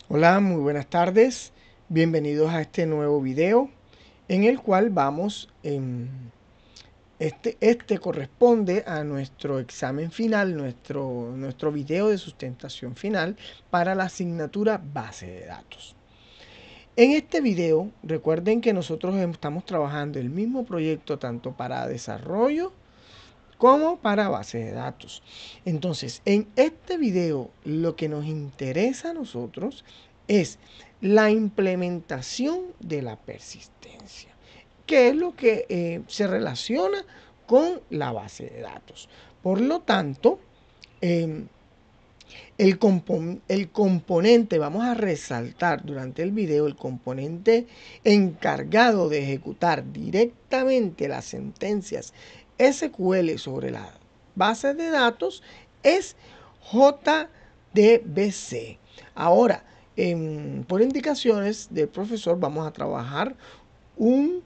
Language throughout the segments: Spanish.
Hola, muy buenas tardes. Bienvenidos a este nuevo video en el cual vamos este corresponde a nuestro examen final, nuestro video de sustentación final para la asignatura base de datos. En este video, recuerden que nosotros estamos trabajando el mismo proyecto tanto para desarrollo como para base de datos. Entonces, en este video lo que nos interesa a nosotros es la implementación de la persistencia, que es lo que se relaciona con la base de datos. Por lo tanto, eh, el componente, vamos a resaltar durante el video, el componente encargado de ejecutar directamente las sentencias SQL sobre la base de datos es JDBC. Ahora, por indicaciones del profesor, vamos a trabajar un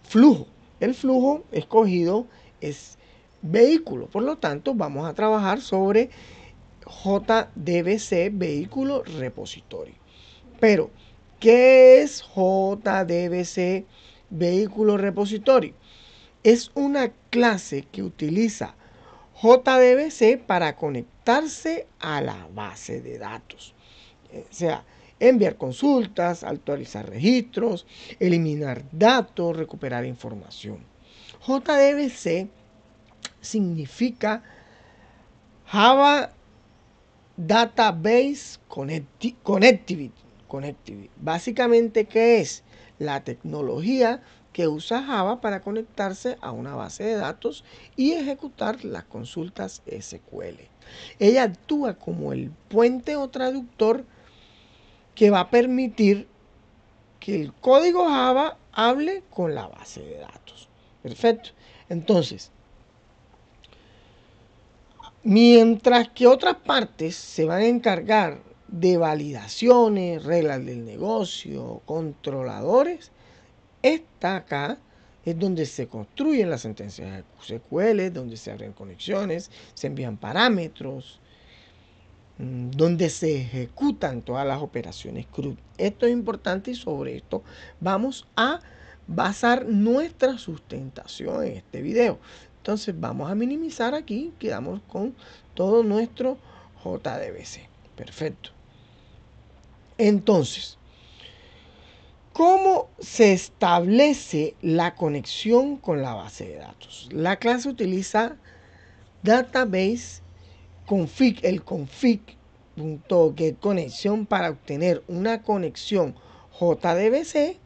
flujo. El flujo escogido es vehículo, por lo tanto, vamos a trabajar sobre JDBC, vehículo repositorio. Pero, ¿qué es JDBC, vehículo repositorio? Es una clase que utiliza JDBC para conectarse a la base de datos. O sea, enviar consultas, actualizar registros, eliminar datos, recuperar información. JDBC significa Java Database Connectivity. Básicamente, ¿qué es? La tecnología que usa Java para conectarse a una base de datos y ejecutar las consultas SQL. Ella actúa como el puente o traductor que va a permitir que el código Java hable con la base de datos. Perfecto. Entonces, mientras que otras partes se van a encargar de validaciones, reglas del negocio, controladores, esta acá es donde se construyen las sentencias SQL, donde se abren conexiones, se envían parámetros, donde se ejecutan todas las operaciones CRUD. Esto es importante y sobre esto vamos a basar nuestra sustentación en este video. Entonces vamos a minimizar aquí, quedamos con todo nuestro JDBC. Perfecto. Entonces, ¿cómo se establece la conexión con la base de datos? La clase utiliza database config, el config.getConnection para obtener una conexión JDBC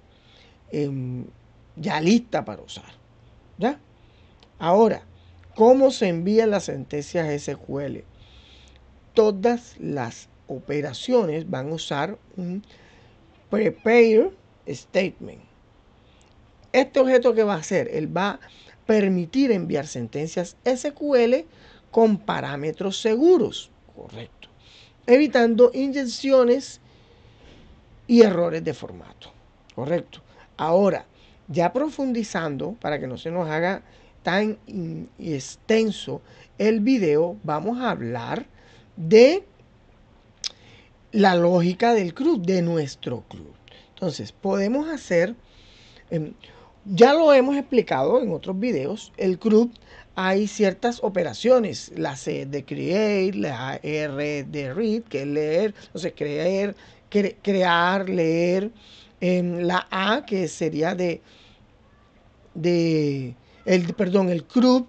ya lista para usar. ¿Ya? Ahora, ¿cómo se envían las sentencias SQL? Todas las operaciones van a usar un prepare statement. Este objeto, ¿qué va a hacer? Él va a permitir enviar sentencias SQL con parámetros seguros. Correcto. Evitando inyecciones y errores de formato. Correcto. Ahora, ya profundizando, para que no se nos haga tan extenso el video, vamos a hablar de la lógica del CRUD, de nuestro CRUD. Entonces, podemos hacer, ya lo hemos explicado en otros videos, el CRUD hay ciertas operaciones, la C de create, la R de read, que es leer, entonces crear, leer, la A que sería el CRUD,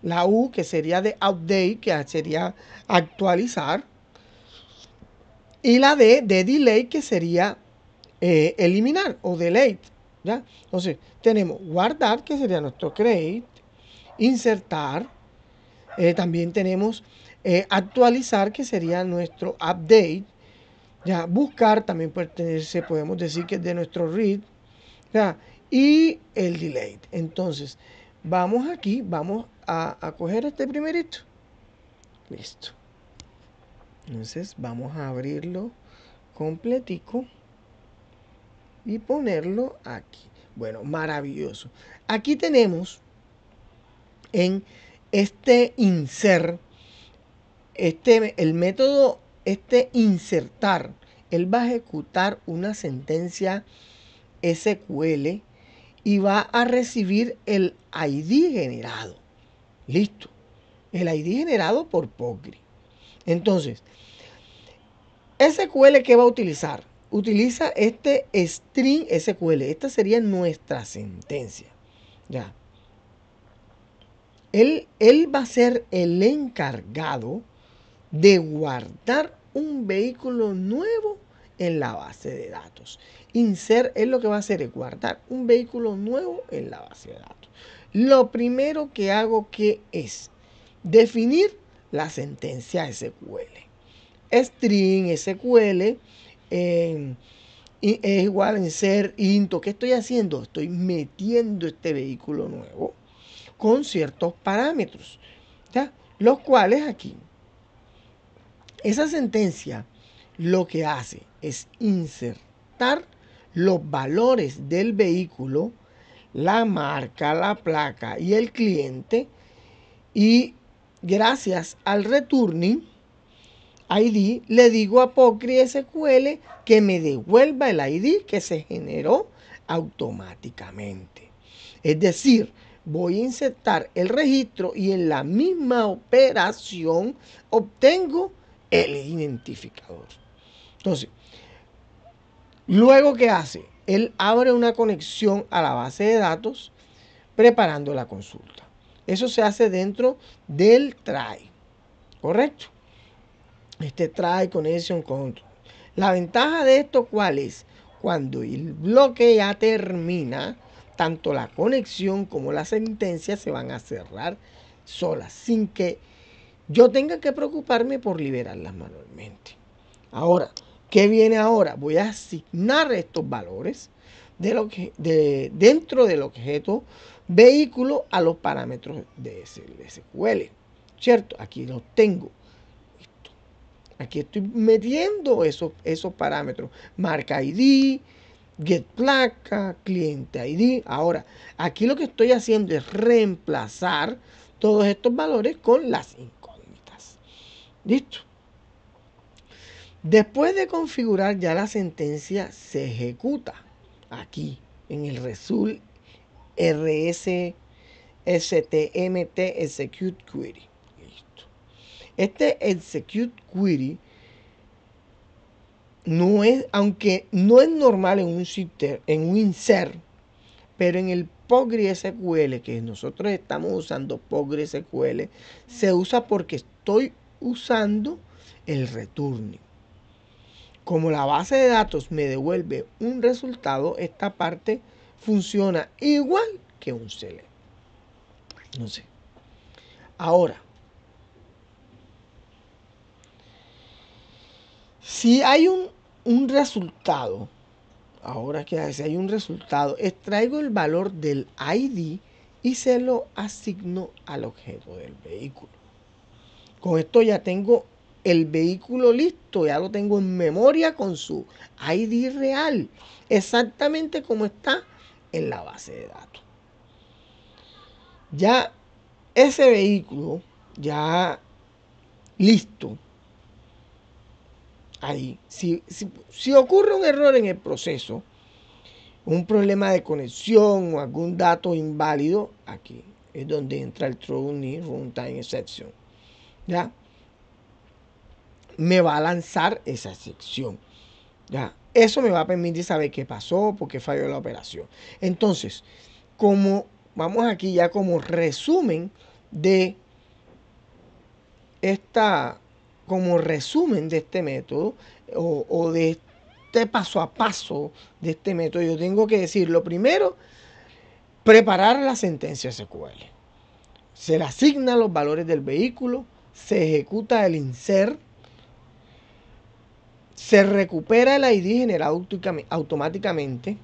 la U que sería de update, que sería actualizar, y la D de delay, que sería eliminar o delete. ¿Ya? Entonces tenemos guardar, que sería nuestro create, insertar, también tenemos actualizar, que sería nuestro update, ya buscar también pertenece, podemos decir que es de nuestro read, ya, y el delete. Entonces vamos aquí, vamos a coger este primerito, listo. Entonces vamos a abrirlo completico y ponerlo aquí. Bueno, maravilloso. Aquí tenemos en este insert, el método insertar él va a ejecutar una sentencia SQL y va a recibir el ID generado. Listo. El ID generado por PostgreSQL. Entonces, SQL, ¿qué va a utilizar? Utiliza este string SQL. Esta sería nuestra sentencia. Ya. Él va a ser el encargado de guardar un vehículo nuevo en la base de datos. Insert, él lo que va a hacer es guardar un vehículo nuevo en la base de datos. Lo primero que hago que es definir la sentencia SQL. String SQL es igual en ser into. ¿Qué estoy haciendo? Estoy metiendo este vehículo nuevo con ciertos parámetros, ¿ya? Los cuales aquí, esa sentencia lo que hace es insertar los valores del vehículo, la marca, la placa y el cliente, y gracias al returning ID le digo a PostgreSQL que me devuelva el ID que se generó automáticamente. Es decir, voy a insertar el registro y en la misma operación obtengo el identificador. Entonces, luego, ¿qué hace? Él abre una conexión a la base de datos preparando la consulta. Eso se hace dentro del try, ¿correcto? Este try connection control. La ventaja de esto, ¿cuál es? Cuando el bloque ya termina, tanto la conexión como la sentencia se van a cerrar solas, sin que yo tenga que preocuparme por liberarlas manualmente. Ahora, ¿qué viene ahora? Voy a asignar estos valores dentro del objeto vehículo a los parámetros de SQL. ¿Cierto? Aquí los tengo. Aquí estoy metiendo esos parámetros. Marca ID, get placa, cliente ID. Ahora, aquí lo que estoy haciendo es reemplazar todos estos valores con las incógnitas. ¿Listo? Después de configurar, ya la sentencia se ejecuta aquí en el result rs stmt execute query. Listo. Este execute query no es, aunque no es normal en un insert, pero en el PostgreSQL que nosotros estamos usando, PostgreSQL, se usa porque estoy usando el returning. Como la base de datos me devuelve un resultado, esta parte funciona igual que un select. No sé. Ahora, si hay un resultado, ahora que si hay un resultado, extraigo el valor del ID y se lo asigno al objeto del vehículo. Con esto ya tengo el vehículo listo, ya lo tengo en memoria con su ID real, exactamente como está en la base de datos. Ya ese vehículo, ya listo, ahí. Si ocurre un error en el proceso, un problema de conexión o algún dato inválido, aquí es donde entra el True Runtime Exception. ¿Ya? Me va a lanzar esa excepción. ¿Ya? Eso me va a permitir saber qué pasó, por qué falló la operación. Entonces, como vamos aquí ya como resumen de este método o de este paso a paso de este método, yo tengo que decir, lo primero, preparar la sentencia SQL. Se le asignan los valores del vehículo, se ejecuta el insert, se recupera el ID generado automáticamente,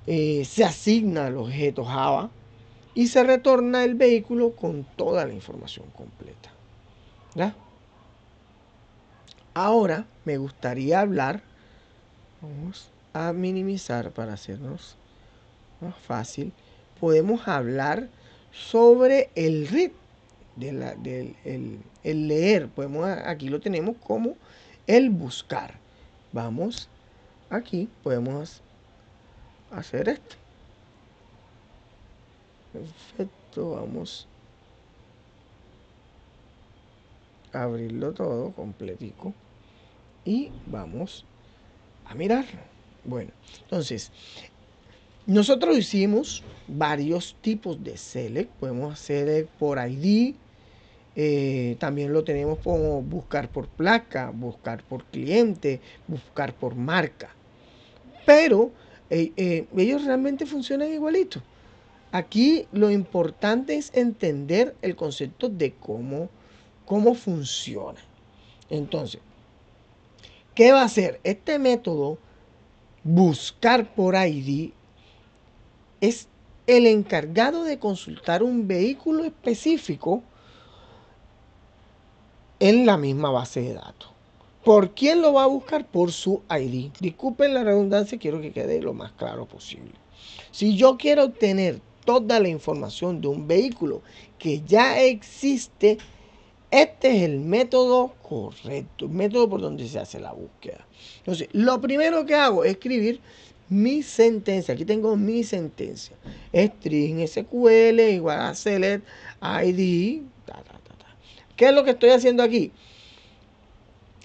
se asigna el objeto Java y se retorna el vehículo con toda la información completa. ¿Ya? Ahora me gustaría hablar, vamos a minimizar para hacernos más fácil, podemos hablar sobre el read, el leer, aquí lo tenemos como el buscar. vamos aquí, podemos hacer esto. Perfecto, vamos a abrirlo todo completico y vamos a mirarlo. Bueno, entonces nosotros hicimos varios tipos de select. Podemos hacer por ID. También lo tenemos como buscar por placa, buscar por cliente, buscar por marca. Pero ellos realmente funcionan igualito. Aquí lo importante es entender el concepto de cómo funciona. Entonces, ¿qué va a hacer? Este método, buscar por ID, es el encargado de consultar un vehículo específico en la misma base de datos. ¿Por quién lo va a buscar? Por su ID. Disculpen la redundancia, quiero que quede lo más claro posible. Si yo quiero obtener toda la información de un vehículo que ya existe, este es el método correcto, el método por donde se hace la búsqueda. Entonces, lo primero que hago es escribir mi sentencia. Aquí tengo mi sentencia. String SQL igual a select ID. ¿Qué es lo que estoy haciendo aquí?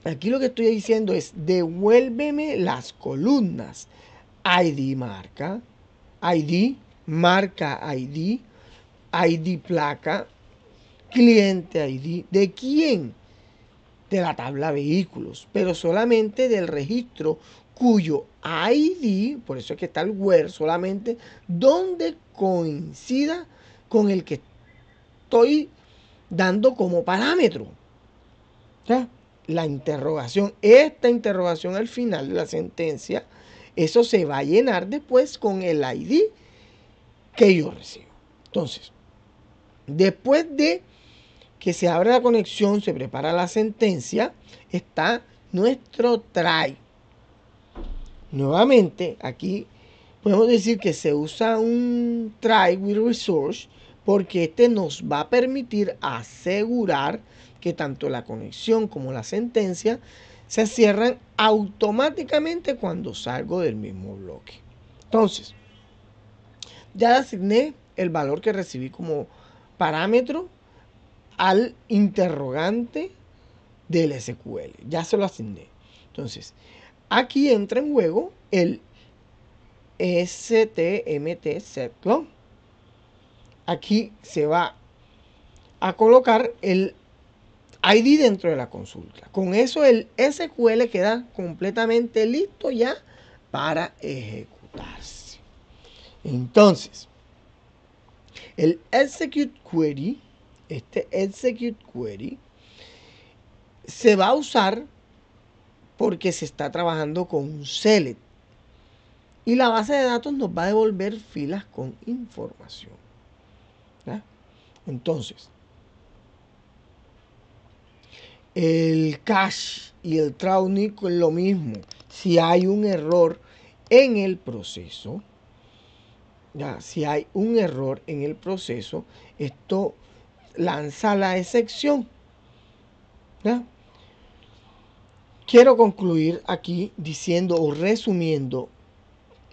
Aquí lo que estoy diciendo es devuélveme las columnas ID marca, ID, marca ID, ID placa, cliente ID. ¿De quién? De la tabla vehículos, pero solamente del registro cuyo ID, por eso es que está el where, solamente donde coincida con el que estoy dando como parámetro. ¿Ya? La interrogación, esta interrogación al final de la sentencia, eso se va a llenar después con el ID que yo recibo. Entonces, después de que se abre la conexión, se prepara la sentencia, está nuestro try. Nuevamente, aquí podemos decir que se usa un try with resource porque este nos va a permitir asegurar que tanto la conexión como la sentencia se cierran automáticamente cuando salgo del mismo bloque. Entonces, ya le asigné el valor que recibí como parámetro al interrogante del SQL. Ya se lo asigné. Entonces, aquí entra en juego el STMT setLong. Aquí se va a colocar el ID dentro de la consulta. Con eso el SQL queda completamente listo ya para ejecutarse. Entonces, el execute query, este execute query, se va a usar porque se está trabajando con un select. Y la base de datos nos va a devolver filas con información. ¿Ya? Entonces, el cache y el Traunik es lo mismo. Si hay un error en el proceso, ya, si hay un error en el proceso, esto lanza la excepción. ¿Ya? Quiero concluir aquí diciendo o resumiendo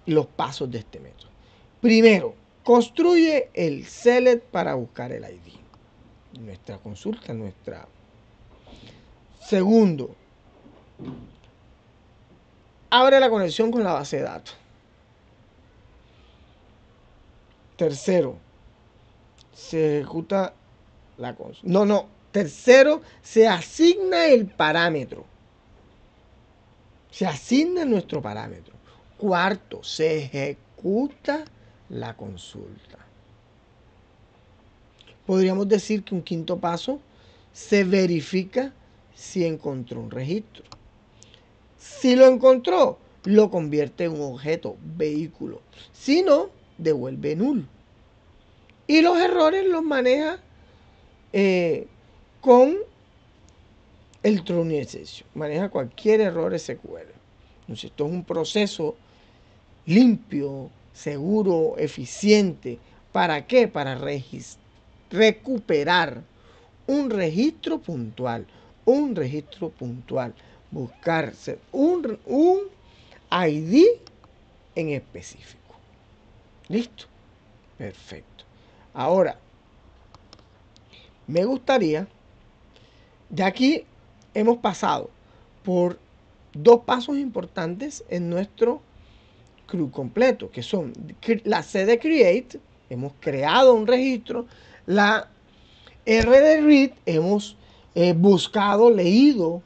los pasos de este método. Primero, construye el select para buscar el ID. Nuestra consulta, nuestra. Segundo, abre la conexión con la base de datos. Tercero, se ejecuta la consulta. No. Tercero, se asigna el parámetro. Se asigna nuestro parámetro. Cuarto, se ejecuta la consulta. Podríamos decir que un quinto paso, se verifica si encontró un registro. Si lo encontró, lo convierte en un objeto vehículo. Si no, devuelve null. Y los errores los maneja con el True Exception. Maneja cualquier error SQL. Entonces, esto es un proceso limpio, seguro, eficiente. ¿Para qué? Para recuperar un registro puntual. Un registro puntual. buscar un ID en específico. ¿Listo? Perfecto. Ahora, me gustaría, ya aquí hemos pasado por dos pasos importantes en nuestro CRUD completo, que son la C de create, hemos creado un registro, la R de read, hemos buscado, leído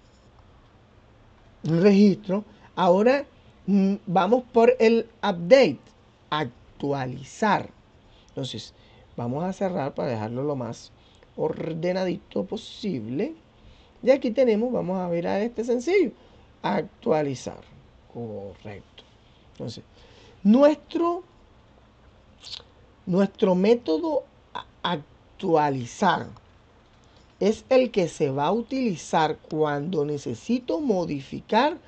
un registro. Ahora vamos por el update, actualizar. Entonces, vamos a cerrar para dejarlo lo más ordenadito posible. Y aquí tenemos, vamos a ver a este sencillo, actualizar. Correcto. Entonces, nuestro método actualizar es el que se va a utilizar cuando necesito modificar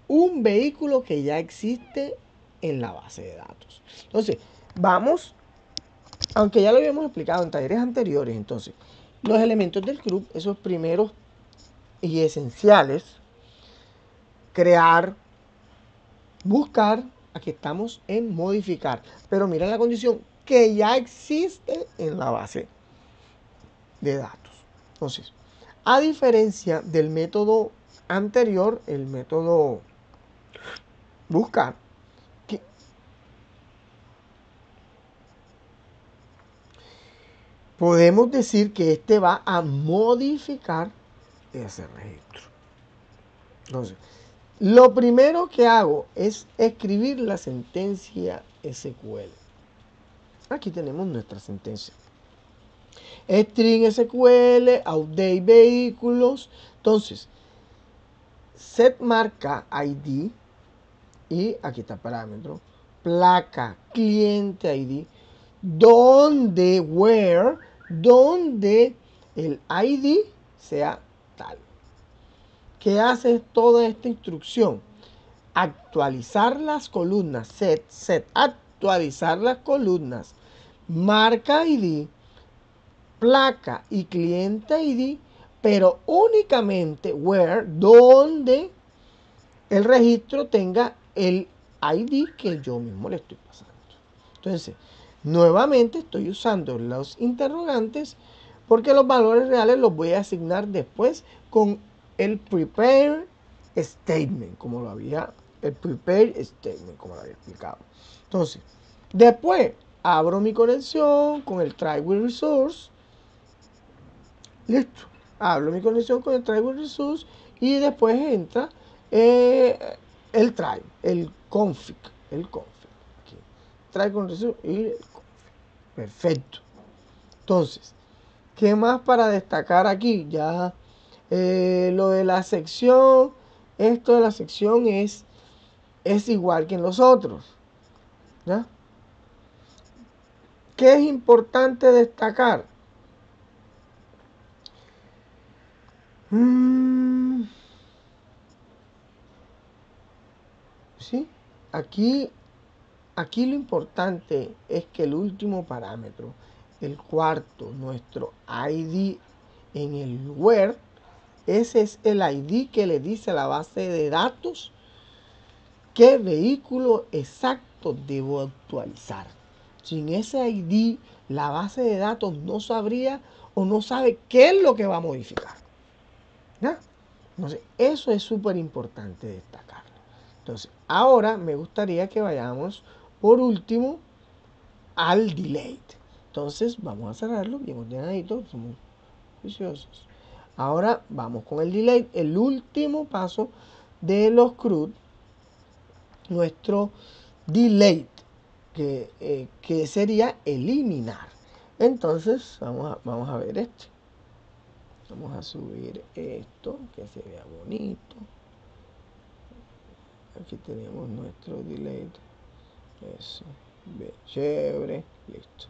un vehículo que ya existe en la base de datos. Entonces, vamos, aunque ya lo habíamos explicado en talleres anteriores, entonces, los elementos del CRUD, esos primeros y esenciales, crear, buscar, aquí estamos en modificar, pero mira la condición que ya existe en la base de datos. Entonces, a diferencia del método anterior, el método buscar, que podemos decir que este va a modificar ese registro. Entonces, lo primero que hago es escribir la sentencia SQL. Aquí tenemos nuestra sentencia. String SQL, update vehículos. Entonces, set marca ID y aquí está el parámetro. Placa cliente ID. Where, donde el ID sea tal. ¿Qué hace toda esta instrucción? Actualizar las columnas, set, actualizar las columnas, marca ID, placa y cliente ID, pero únicamente where, donde el registro tenga el ID que yo mismo le estoy pasando. Entonces, nuevamente estoy usando los interrogantes porque los valores reales los voy a asignar después con el prepare statement, como lo había explicado. Entonces, después abro mi conexión con el try with resource. Listo. Abro mi conexión con el try with resource y después entra el try, el config. Aquí. Try con resource y el config. Perfecto. Entonces, ¿qué más para destacar aquí? Ya lo de la sección, esto de la sección es igual que en los otros. ¿Ya? ¿Qué es importante destacar? Sí, aquí lo importante es que el último parámetro, el cuarto, nuestro ID en el where, ese es el ID que le dice a la base de datos qué vehículo exacto debo actualizar. Sin ese ID, la base de datos no sabría o no sabe qué es lo que va a modificar. ¿Ya? Entonces, eso es súper importante destacarlo. Entonces, ahora me gustaría que vayamos, por último, al delay. Entonces, vamos a cerrarlo bien ordenadito, somos juiciosos. Ahora vamos con el delay, el último paso de los CRUD, nuestro delay, que sería eliminar. Entonces, vamos a ver esto. Vamos a subir esto, que se vea bonito. Aquí tenemos nuestro delay. Eso, ve, chévere, listo.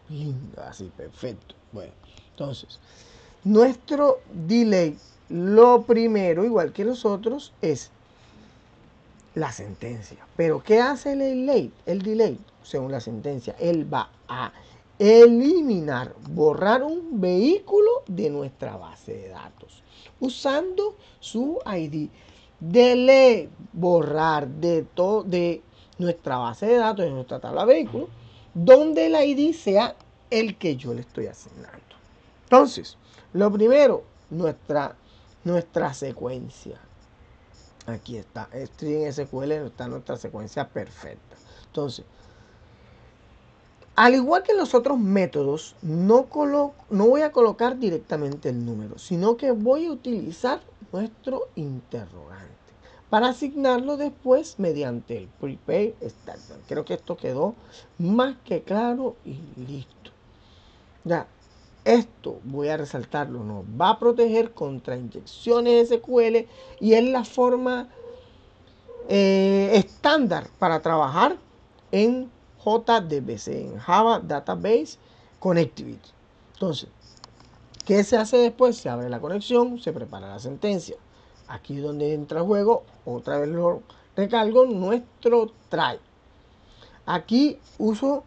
Lindo, así, perfecto. Bueno, entonces, nuestro delay, lo primero, igual que los otros, es la sentencia. Pero, ¿qué hace el delay? El delay, según la sentencia, él va a eliminar, borrar un vehículo de nuestra base de datos usando su ID. Delete, borrar de nuestra base de datos, de nuestra tabla de vehículos, donde el ID sea el que yo le estoy asignando. Entonces, lo primero, nuestra secuencia. Aquí está, string SQL, está nuestra secuencia perfecta. Entonces, al igual que en los otros métodos, no voy a colocar directamente el número, sino que voy a utilizar nuestro interrogante para asignarlo después mediante el prepare statement. Creo que esto quedó más que claro y listo. Ya, esto voy a resaltarlo, nos va a proteger contra inyecciones SQL y es la forma estándar para trabajar en JDBC, en Java Database Connectivity. Entonces, ¿qué se hace después? Se abre la conexión, se prepara la sentencia. Aquí donde entra el juego, otra vez lo recargo, nuestro try. Aquí uso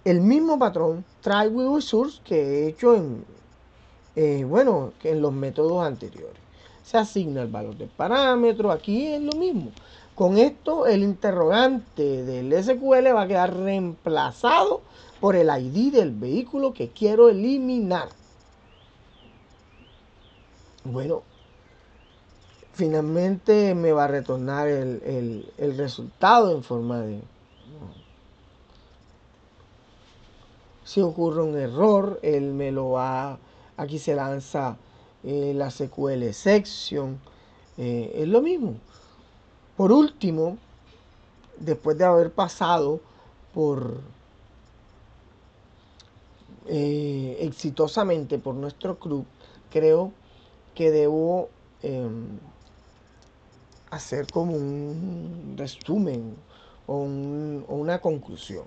el mismo patrón, try with resource, que he hecho que en los métodos anteriores. Se asigna el valor del parámetro, aquí es lo mismo. Con esto el interrogante del SQL va a quedar reemplazado por el ID del vehículo que quiero eliminar. Bueno, finalmente me va a retornar el resultado en forma de... Si ocurre un error, él me lo va... Aquí se lanza la SQL section. Es lo mismo. Por último, después de haber pasado por exitosamente por nuestro club, creo que debo hacer como un resumen o una conclusión.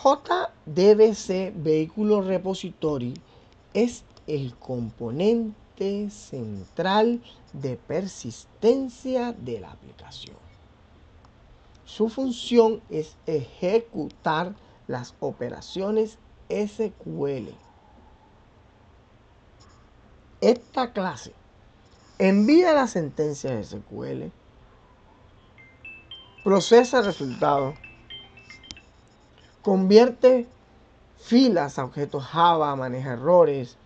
JDBC Vehículo Repository es el componente central de persistencia de la aplicación. Su función es ejecutar las operaciones SQL. Esta clase envía las sentencias SQL, procesa el resultado, convierte filas a objetos Java, maneja errores,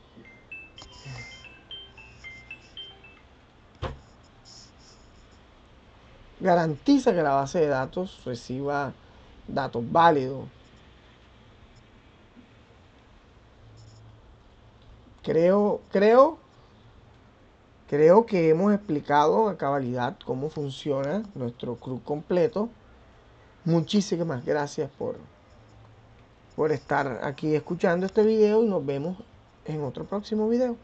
garantiza que la base de datos reciba datos válidos. Creo que hemos explicado a cabalidad cómo funciona nuestro CRUD completo. Muchísimas gracias por estar aquí escuchando este video y nos vemos en otro próximo video.